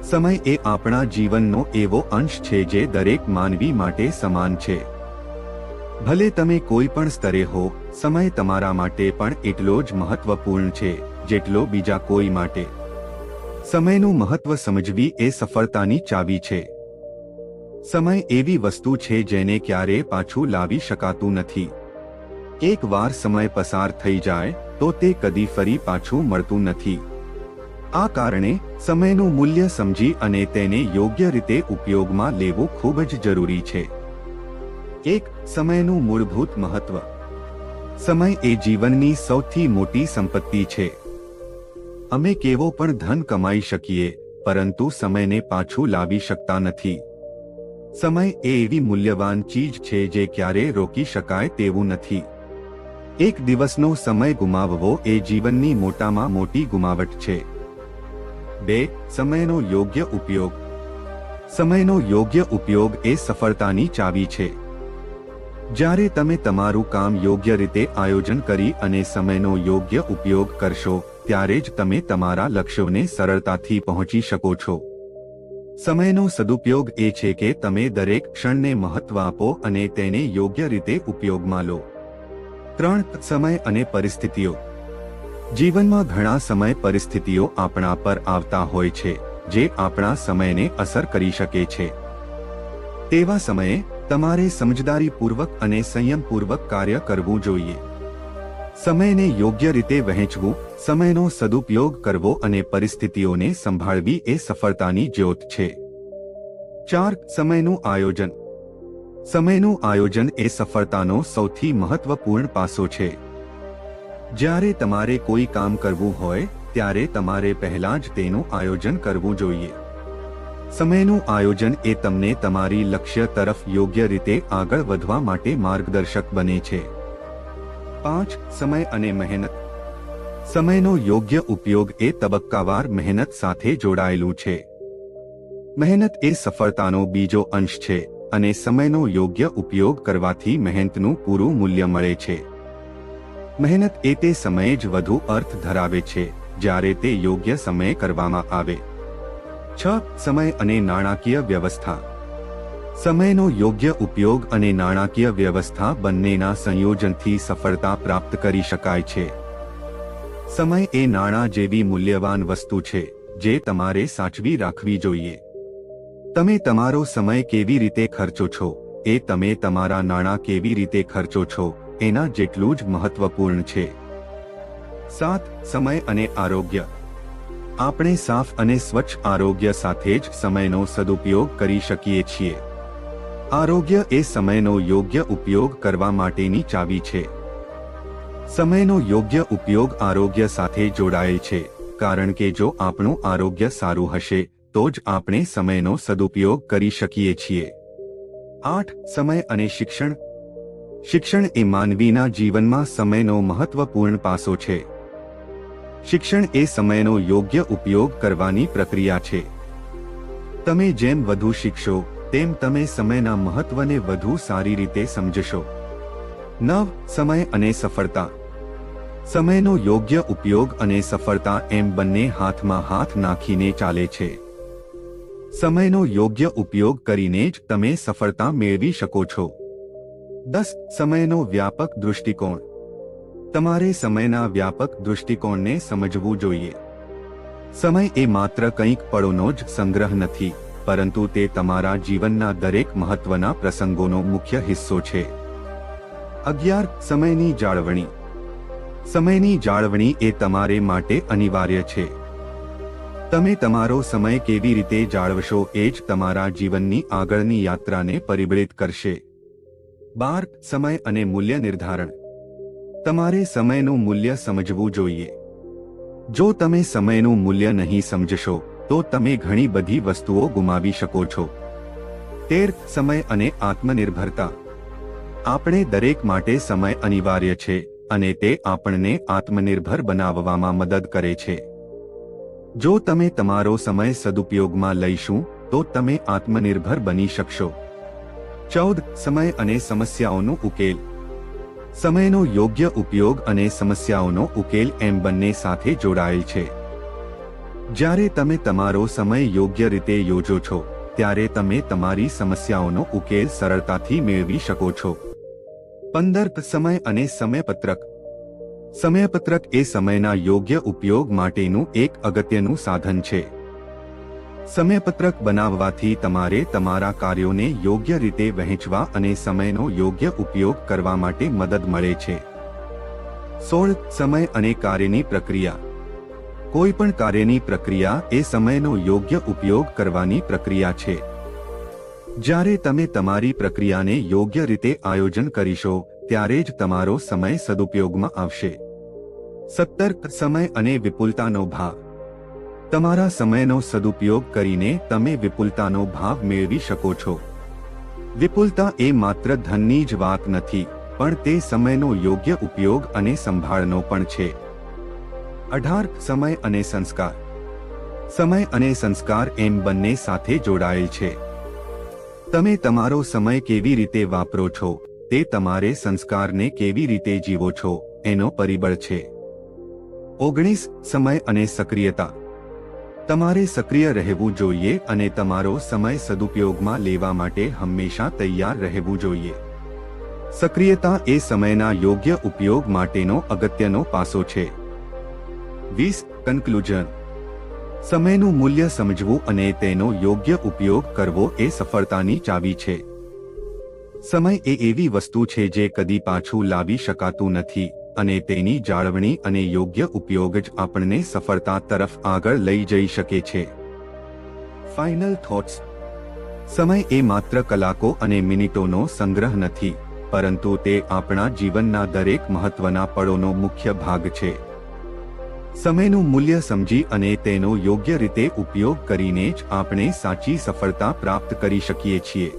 સમય એ આપણા જીવનનો એવો અંશ છે જે દરેક માનવી માટે સમાન છે. ભલે તમે કોઈ પણ સ્તરે હો, સમય તમારા માટે પણ એટલો જ મહત્વપૂર્ણ છે જેટલો બીજા કોઈ માટે. સમયનું મહત્વ સમજવી એ સફળતાની ચાવી છે. સમય એવી વસ્તુ છે જેને ક્યારેય પાછું લાવી શકાતું નથી. એકવાર સમય પસાર થઈ જાય તો તે કદી ફરી પાછું મળતું નથી. આ કારણે સમયનું મૂલ્ય સમજી અને તેને યોગ્ય રીતે ઉપયોગમાં લેવું ખૂબ જ જરૂરી છે. એક, સમયનું મૂળભૂત મહત્વ. સમય એ જીવનની સૌથી મોટી સંપત્તિ છે. અમે કેવો પણ ધન કમાઈ શકીએ, પરંતુ સમયને પાછું લાવી શકતા નથી. સમય એ એવી મૂલ્યવાન ચીજ છે જે ક્યારેય રોકી શકાય તેવું નથી. એક દિવસનો સમય ગુમાવવો એ જીવનની મોટામાં મોટી ગુમાવટ છે. 2. સમયનો યોગ્ય ઉપયોગ. સમયનો યોગ્ય ઉપયોગ એ સફળતાની ચાવી છે. જ્યારે તમે તમારું કામ યોગ્ય રીતે આયોજન કરી અને સમયનો યોગ્ય ઉપયોગ કરશો, ત્યારે જ તમે તમારા લક્ષ્યોને સરળતાથી પહોંચી શકો છો. સમયનો સદુપયોગ એ છે કે તમે દરેક ક્ષણને મહત્વ આપો અને તેને યોગ્ય રીતે ઉપયોગમાં લો. 3. સમય અને પરિસ્થિતિઓ. જીવનમાં ઘણા સમય પરિસ્થિતિઓ આપણા પર આવતા હોય છે જે આપણા સમયને અસર કરી શકે છે. તેવા સમયે તમારે સમજદારીપૂર્વક અને સંયમપૂર્વક કાર્ય કરવું જોઈએ. સમયને યોગ્ય રીતે વહેંચવું, સમયનો સદુપયોગ કરવો અને પરિસ્થિતિઓને સંભાળવી એ સફળતાની જ્યોત છે. 4. સમયનું આયોજન. સમયનું આયોજન એ સફળતાનો સૌથી મહત્વપૂર્ણ પાસો છે. જ્યારે તમારે કોઈ કામ કરવું હોય ત્યારે તમારે પહેલા જ તેનું આયોજન કરવું જોઈએ. સમયનું આયોજન એ તમને તમારી લક્ષ્ય તરફ યોગ્ય રીતે આગળ વધવા માટે માર્ગદર્શક બને છે. 5. સમય અને મહેનત. સમયનો યોગ્ય ઉપયોગ એ તબક્કાવાર મહેનત સાથે જોડાયેલું છે. મહેનત એ સફળતાનો બીજો અંશ છે અને સમયનો યોગ્ય ઉપયોગ કરવાથી મહેનતનું પૂરું મૂલ્ય મળે છે. મહેનત એ તે સમયે જ વધુ અર્થ ધરાવે છે જ્યારે તે યોગ્ય સમયે કરવામાં આવે. 6. સમય અને નાણાકીય વ્યવસ્થા. સમયનો યોગ્ય ઉપયોગ અને નાણાકીય વ્યવસ્થા બંનેના સંયોજનથી સફળતા પ્રાપ્ત કરી શકાય છે. સમય એ નાણાં જેવી મૂલ્યવાન વસ્તુ છે જે તમારે સાચવી રાખવી જોઈએ. તમે તમારો સમય કેવી રીતે ખર્ચો છો એ તમે તમારા નાણાં કેવી રીતે ખર્ચો છો એના જેટલું જ મહત્વપૂર્ણ છે. 7. સમય અને આરોગ્ય. આપણે સાફ અને સ્વચ્છ આરોગ્ય સાથે જ સમયનો સદુપયોગ કરી શકીએ છીએ. આરોગ્ય એ સમયનો યોગ્ય ઉપયોગ કરવા માટેની ચાવી છે. સમયનો યોગ્ય ઉપયોગ આરોગ્ય સાથે જોડાયેલ છે, કારણ કે જો આપણું આરોગ્ય સારું હશે તો જ આપણે સમયનો સદુપયોગ કરી શકીએ છીએ. 8. સમય અને શિક્ષણ. શિક્ષણ એ માનવીના જીવનમાં સમયનો મહત્વપૂર્ણ પાસો છે. શિક્ષણ એ સમયનો યોગ્ય ઉપયોગ કરવાની પ્રક્રિયા છે. તમે જેમ વધુ શીખશો તેમ તમે સમયના મહત્વને વધુ સારી રીતે સમજશો. 9. સમય અને સફળતા. સમયનો યોગ્ય ઉપયોગ અને સફળતા એમ બંને હાથમાં હાથ નાખીને ચાલે છે. સમયનો યોગ્ય ઉપયોગ કરીને જ તમે સફળતા મેળવી શકો છો. 10. સમયનો વ્યાપક દૃષ્ટિકોણ. તમારે સમયના વ્યાપક દૃષ્ટિકોણને સમજવું જોઈએ. સમય એ માત્ર કંઈક પળોનો જ સંગ્રહ નથી, પરંતુ તે તમારા જીવનના દરેક મહત્વના પ્રસંગોનો મુખ્ય હિસ્સો છે. 11. સમયની જાળવણી. સમયની જાળવણી એ તમારે માટે અનિવાર્ય છે. તમે તમારો સમય કેવી રીતે જાળવશો એ જ તમારા જીવનની આગળની યાત્રાને પરિબળિત કરશે. 12. સમય અને મૂલ્ય નિર્ધારણ. તમારે સમયનું મૂલ્ય સમજવું જોઈએ. જો તમે સમયનું મૂલ્ય નહીં સમજશો તો તમે ઘણી બધી વસ્તુઓ ગુમાવી શકો છો. 13. સમય અને આત્મનિર્ભરતા. આપણે દરેક માટે સમય અનિવાર્ય છે અને તે આપણને આત્મનિર્ભર બનાવવામાં મદદ કરે છે. જો તમે તમારો સમય સદુપયોગમાં લઈશું તો તમે આત્મનિર્ભર બની શકશો. 14. સમય અને સમસ્યાઓનો ઉકેલ. સમયનો યોગ્ય ઉપયોગ અને સમસ્યાઓનો ઉકેલ એમ બંને સાથે જોડાયેલ છે. જ્યારે તમે તમારો સમય યોગ્ય રીતે યોજો છો ત્યારે તમે તમારી સમસ્યાઓનો ઉકેલ સરળતાથી મેળવી શકો છો. 15 સમય અને સમયપત્રક. સમયપત્રક એ સમયના યોગ્ય ઉપયોગ માટેનું એક અગત્યનું સાધન છે. સમયપત્રક બનાવવાથી તમારે તમારા કાર્યોને યોગ્ય રીતે વહેંચવા અને સમયનો યોગ્ય ઉપયોગ કરવા માટે મદદ મળે છે. 16 સમય અને કાર્યની પ્રક્રિયા. કોઈ પણ કાર્યની પ્રક્રિયા એ સમયનો યોગ્ય ઉપયોગ કરવાની પ્રક્રિયા છે. જ્યારે તમે તમારી પ્રક્રિયાને યોગ્ય રીતે આયોજન કરીશો ત્યારે જ તમારો સમય સદુપયોગમાં આવશે. 17 સમય અને વિપુલતાનો ભાવ. તમારા સમયનો સદુપયોગ કરીને તમે વિપુલતાનો ભાવ મેળવી શકો છો. વિપુલતા એ માત્ર ધનની જ વાત નથી, પણ તે સમયનો યોગ્ય ઉપયોગ અને સંભાળનો પણ છે. 18 સમય અને સંસ્કાર. સમય અને સંસ્કાર એમ બંને સાથે જોડાયેલ છે. તમે તમારો સમય કેવી રીતે વાપરો છો તે તમારે સંસ્કારને કેવી રીતે જીવો છો એનો પરિબળ છે. 19 સમય અને સક્રિયતા. તમારે સક્રિય રહેવું જોઈએ અને તમારો સમય સદુપયોગમાં લેવા માટે હંમેશા તૈયાર રહેવું જોઈએ. સક્રિયતા એ સમયના યોગ્ય ઉપયોગ માટેનો અગત્યનો પાસો છે. 20 કન્ક્લુઝન. સમયનું મૂલ્ય સમજવું અને તેનો યોગ્ય ઉપયોગ કરવો એ સફળતાની ચાવી છે. સમય એ એવી વસ્તુ છે જે કદી પાછું લાવી શકાતું નથી અને તેની જાળવણી અને યોગ્ય ઉપયોગ જ આપણને સફળતા તરફ આગળ લઈ જઈ શકે છે. Final thoughts. સમય એ માત્ર કલાકો અને મિનિટોનો સંગ્રહ નથી, પરંતુ તે આપણા જીવનના દરેક મહત્વના પળોનો મુખ્ય ભાગ છે. સમયનું મૂલ્ય સમજી અને તેનો યોગ્ય રીતે ઉપયોગ કરીને જ આપણે સાચી સફળતા પ્રાપ્ત કરી શકીએ છીએ.